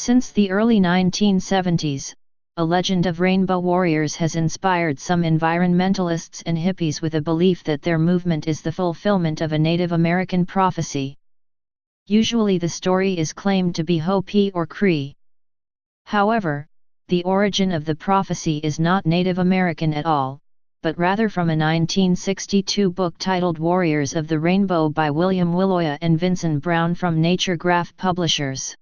Since the early 1970s, a legend of rainbow warriors has inspired some environmentalists and hippies with a belief that their movement is the fulfillment of a Native American prophecy. Usually the story is claimed to be Hopi or Cree. However, the origin of the prophecy is not Native American at all, but rather from a 1962 book titled Warriors of the Rainbow by William Willoya and Vincent Brown from Nature Graph Publishers.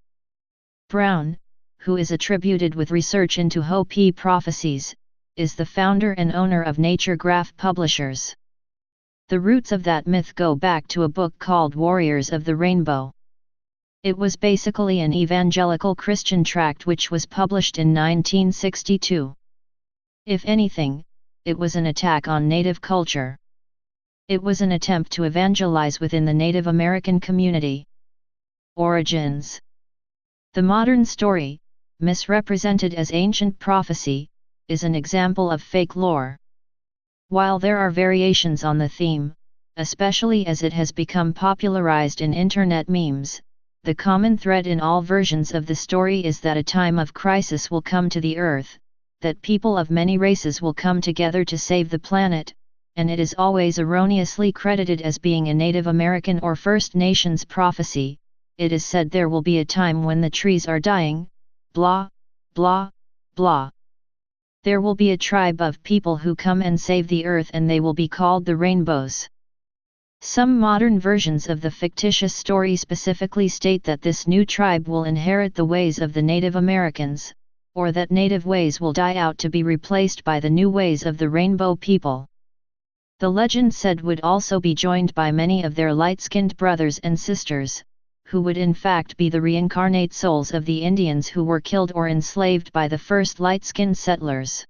Brown, who is attributed with research into Hopi prophecies, is the founder and owner of Nature Graph Publishers. The roots of that myth go back to a book called Warriors of the Rainbow. It was basically an evangelical Christian tract which was published in 1962. If anything, it was an attack on Native culture. It was an attempt to evangelize within the Native American community. Origins. The modern story, misrepresented as ancient prophecy, is an example of FolkLore. While there are variations on the theme, especially as it has become popularized in internet memes, the common thread in all versions of the story is that a time of crisis will come to the earth, that people of many races will come together to save the planet, and it is always erroneously credited as being a Native American or First Nations prophecy. It is said there will be a time when the trees are dying, blah, blah, blah. There will be a tribe of people who come and save the earth and they will be called the rainbows. Some modern versions of the fictitious story specifically state that this new tribe will inherit the ways of the Native Americans, or that native ways will die out to be replaced by the new ways of the rainbow people. The legend said would also be joined by many of their light-skinned brothers and sisters, who would in fact be the reincarnate souls of the Indians who were killed or enslaved by the first light-skinned settlers.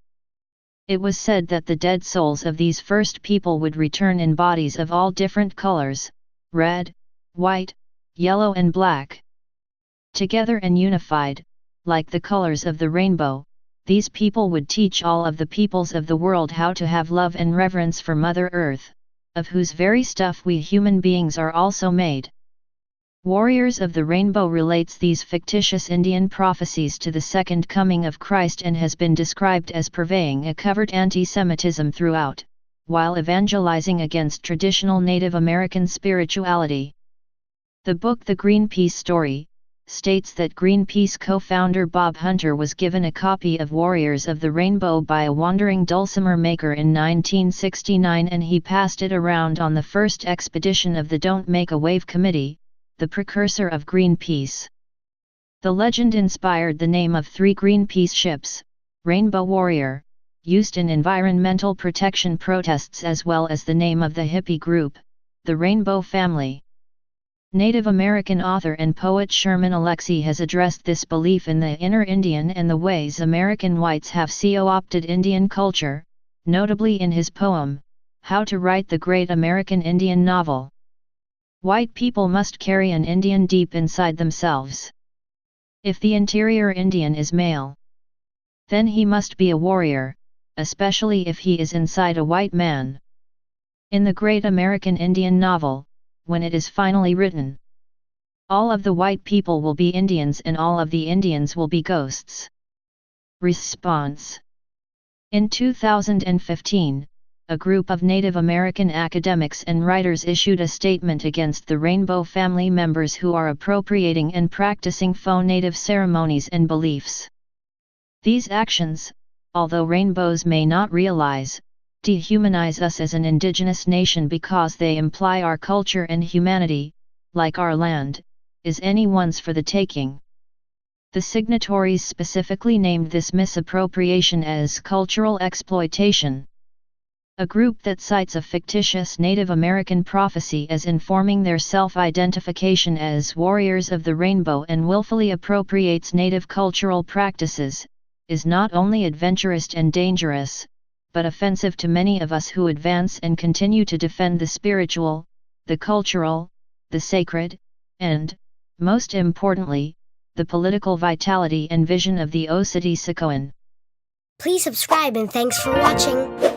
It was said that the dead souls of these first people would return in bodies of all different colors, red, white, yellow and black. Together and unified, like the colors of the rainbow, these people would teach all of the peoples of the world how to have love and reverence for Mother Earth, of whose very stuff we human beings are also made. Warriors of the Rainbow relates these fictitious Indian prophecies to the Second Coming of Christ and has been described as purveying a covert anti-Semitism throughout, while evangelizing against traditional Native American spirituality. The book The Greenpeace Story states that Greenpeace co-founder Bob Hunter was given a copy of Warriors of the Rainbow by a wandering dulcimer maker in 1969 and he passed it around on the first expedition of the Don't Make a Wave Committee, the precursor of Greenpeace. The legend inspired the name of 3 Greenpeace ships, Rainbow Warrior, used in environmental protection protests as well as the name of the hippie group, the Rainbow Family. Native American author and poet Sherman Alexie has addressed this belief in the inner Indian and the ways American whites have co-opted Indian culture, notably in his poem, How to Write the Great American Indian Novel. White people must carry an Indian deep inside themselves. If the interior Indian is male, then he must be a warrior, especially if he is inside a white man. In the Great American Indian Novel, when it is finally written, all of the white people will be Indians and all of the Indians will be ghosts. Response. In 2015, a group of Native American academics and writers issued a statement against the Rainbow Family members who are appropriating and practicing faux Native ceremonies and beliefs. These actions, although rainbows may not realize, dehumanize us as an indigenous nation because they imply our culture and humanity, like our land, is anyone's for the taking. The signatories specifically named this misappropriation as cultural exploitation. A group that cites a fictitious Native American prophecy as informing their self-identification as warriors of the rainbow and willfully appropriates Native cultural practices, is not only adventurous and dangerous, but offensive to many of us who advance and continue to defend the spiritual, the cultural, the sacred, and, most importantly, the political vitality and vision of the Oceti Sakowin. Please subscribe and thanks for watching.